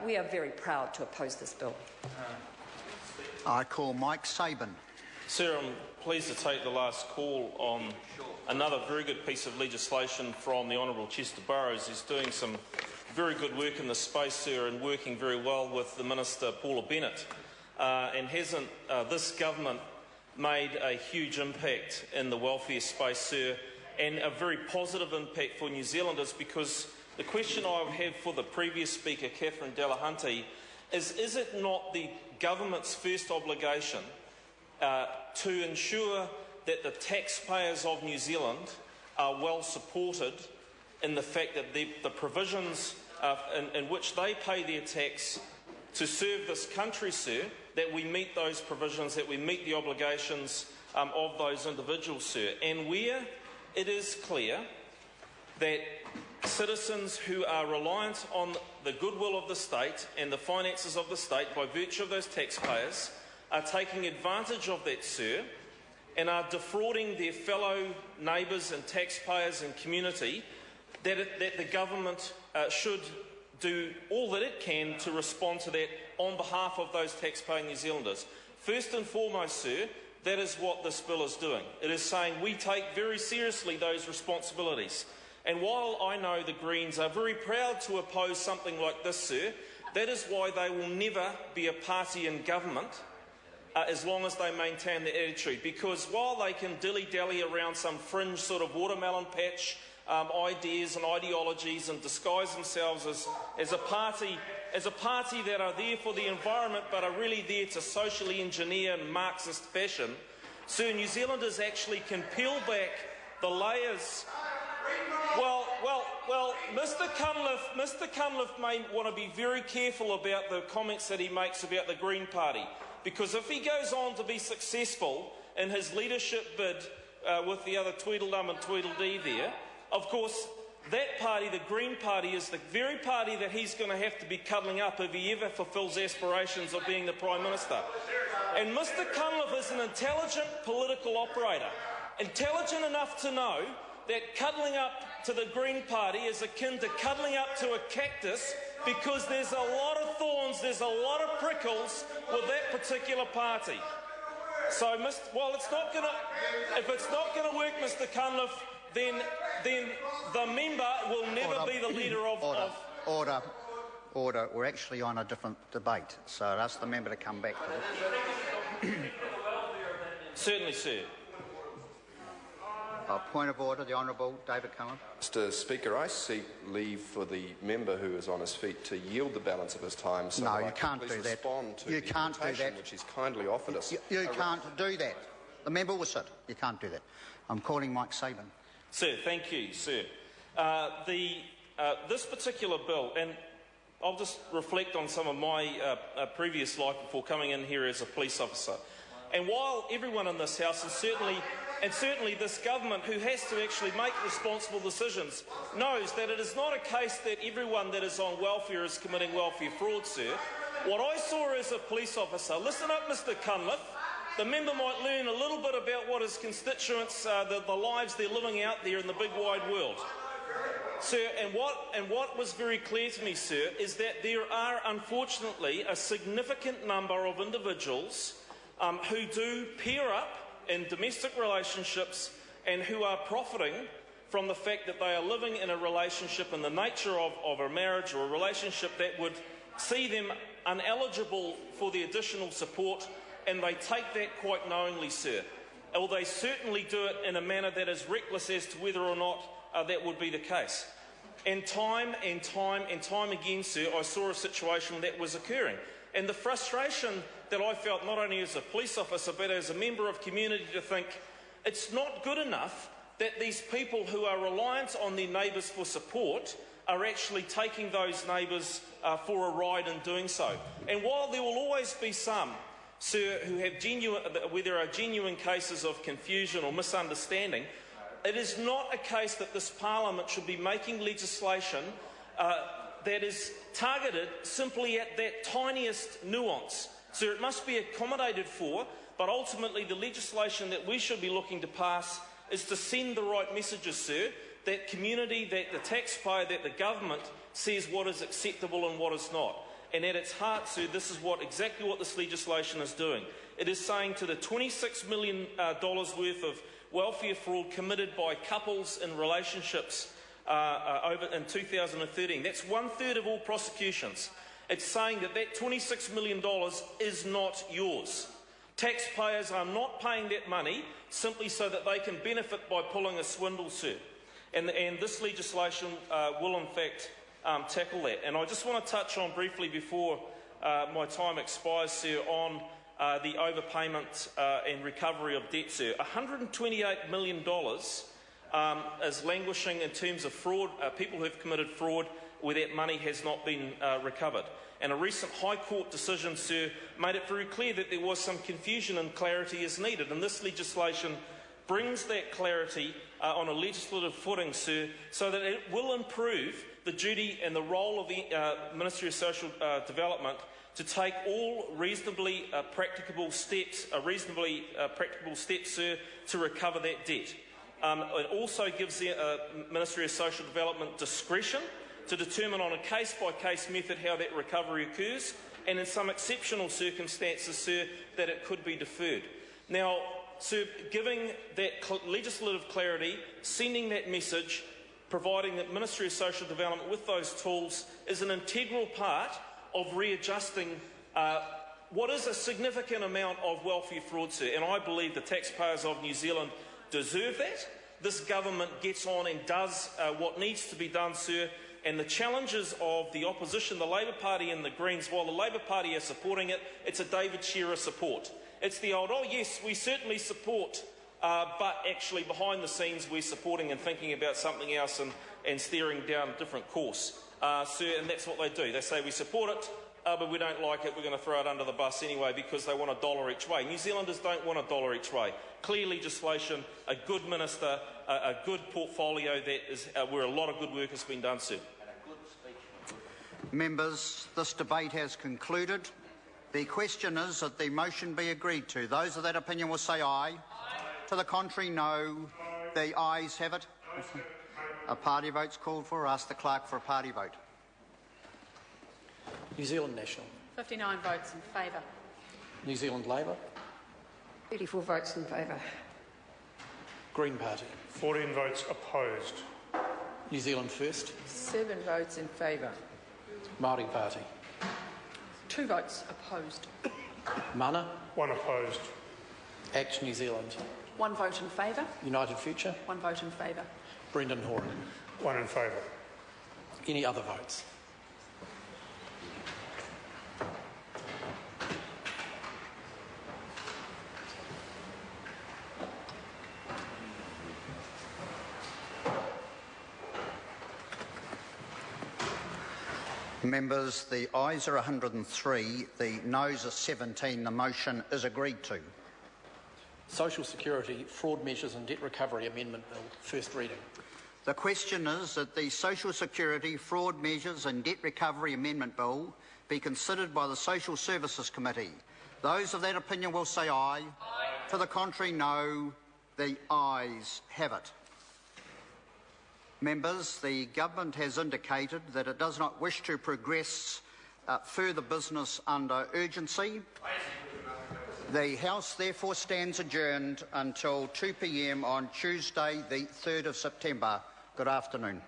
we are very proud to oppose this bill. I call Mike Sabin. Sir, I'm pleased to take the last call on another very good piece of legislation from the Honourable Chester Burrows. He's doing some very good work in this space, sir, and working very well with the Minister Paula Bennett. And hasn't this government made a huge impact in the welfare space, sir, and a very positive impact for New Zealanders? Because the question I have for the previous speaker, Catherine Delahunty, is it not the government's first obligation to ensure that the taxpayers of New Zealand are well supported in the fact that the provisions in which they pay their tax to serve this country, sir, that we meet those provisions, that we meet the obligations of those individuals, sir? And where it is clear that citizens who are reliant on the goodwill of the state and the finances of the state by virtue of those taxpayers are taking advantage of that, sir, and are defrauding their fellow neighbours and taxpayers and community, that the government should do all that it can to respond to that on behalf of those taxpaying New Zealanders. First and foremost, sir, that is what this bill is doing. It is saying we take very seriously those responsibilities. And while I know the Greens are very proud to oppose something like this, sir, that is why they will never be a party in government as long as they maintain the attitude. Because while they can dilly-dally around some fringe sort of watermelon patch ideas and ideologies and disguise themselves as a party that are there for the environment but are really there to socially engineer in Marxist fashion, sir, New Zealanders actually can peel back the layers. Well, Mr Cunliffe may want to be very careful about the comments that he makes about the Green Party, because if he goes on to be successful in his leadership bid with the other Tweedledum and Tweedledee there, of course, that party, the Green Party, is the very party that he's going to have to be cuddling up if he ever fulfils aspirations of being the Prime Minister. And Mr Cunliffe is an intelligent political operator, intelligent enough to know that cuddling up to the Green Party is akin to cuddling up to a cactus, because there's a lot of thorns, there's a lot of prickles with that particular party. So, well, if it's not going to work, Mr Cunliffe, then the member will never be the leader of... Order. We're actually on a different debate, so I'll ask the member to come back to it. Certainly, sir. Point of order, the Honourable David Cunliffe. Mr Speaker, I seek leave for the member who is on his feet to yield the balance of his time. So no, you can't do that. You can't do that. Which he's kindly offered us. You can't do that. The member will sit. You can't do that. I'm calling Mike Sabin. Sir, thank you, sir. This particular bill, and I'll just reflect on some of my previous life before coming in here as a police officer. And while everyone in this House, and certainly this government, who has to actually make responsible decisions, knows that it is not a case that everyone that is on welfare is committing welfare fraud, sir. What I saw as a police officer, listen up, Mr Cunliffe, the member might learn a little bit about what his constituents, the lives they're living out there in the big wide world. Sir, and what was very clear to me, sir, is that there are, unfortunately, a significant number of individuals who do pair up in domestic relationships and who are profiting from the fact that they are living in a relationship in the nature of a marriage or a relationship that would see them ineligible for the additional support, and they take that quite knowingly, sir. Or they certainly do it in a manner that is reckless as to whether or not that would be the case. And time again, sir, I saw a situation that was occurring. And the frustration that I felt, not only as a police officer but as a member of community, to think it's not good enough that these people who are reliant on their neighbours for support are actually taking those neighbours for a ride in doing so. And while there will always be some, sir, where there are genuine cases of confusion or misunderstanding, it is not a case that this Parliament should be making legislation that is targeted simply at that tiniest nuance. Sir, it must be accommodated for, but ultimately the legislation that we should be looking to pass is to send the right messages, sir, that community, that the taxpayer, that the government says what is acceptable and what is not. And at its heart, sir, this is exactly what this legislation is doing. It is saying to the $26 million worth of welfare fraud committed by couples in relationships over in 2013. That's 1/3 of all prosecutions. It's saying that that $26 million is not yours. Taxpayers are not paying that money simply so that they can benefit by pulling a swindle, sir. And this legislation will, in fact, tackle that. And I just want to touch on briefly before my time expires, sir, on the overpayment and recovery of debt, sir. $128 million is languishing in terms of fraud, people who have committed fraud where that money has not been recovered. And a recent High Court decision, sir, made it very clear that there was some confusion and clarity is needed. And this legislation brings that clarity on a legislative footing, sir, so that it will improve the duty and the role of the Ministry of Social Development to take all reasonably practicable steps, sir, to recover that debt. It also gives the Ministry of Social Development discretion to determine on a case-by-case method how that recovery occurs, and in some exceptional circumstances, sir, that it could be deferred. Now, sir, giving that legislative clarity, sending that message, providing that Ministry of Social Development with those tools is an integral part of readjusting what is a significant amount of welfare fraud, sir, and I believe the taxpayers of New Zealand deserve that. This government gets on and does what needs to be done, sir, and the challenges of the opposition, the Labor Party and the Greens, while the Labor Party are supporting it, it's a David Shearer support. It's the old, oh yes, we certainly support, but actually behind the scenes we're supporting and thinking about something else and steering down a different course. Sir, and that's what they do. They say we support it, but we don't like it, we're going to throw it under the bus anyway because they want $1 each way. New Zealanders don't want $1 each way. Clear legislation, a good minister, a good portfolio that is where a lot of good work has been done, sir. Members, this debate has concluded. The question is that the motion be agreed to. Those of that opinion will say aye. To the contrary, no. The ayes have it. A party vote's called for. Ask the clerk for a party vote. New Zealand National. 59 votes in favour. New Zealand Labour. 34 votes in favour. Green Party. 14 votes opposed. New Zealand First. 7 votes in favour. Māori Party. 2 votes opposed. Mana. 1 opposed. Act New Zealand. 1 vote in favour. United Future. 1 vote in favour. Brendan Horan. 1 in favour. Any other votes? Members, the ayes are 103, the noes are 17. The motion is agreed to. Social Security Fraud Measures and Debt Recovery Amendment Bill, first reading. The question is that the Social Security Fraud Measures and Debt Recovery Amendment Bill be considered by the Social Services Committee. Those of that opinion will say aye. Aye. To the contrary, no. The ayes have it. Members, the government has indicated that it does not wish to progress further business under urgency. The House therefore stands adjourned until 2 p.m. on Tuesday, the 3rd of September. Good afternoon.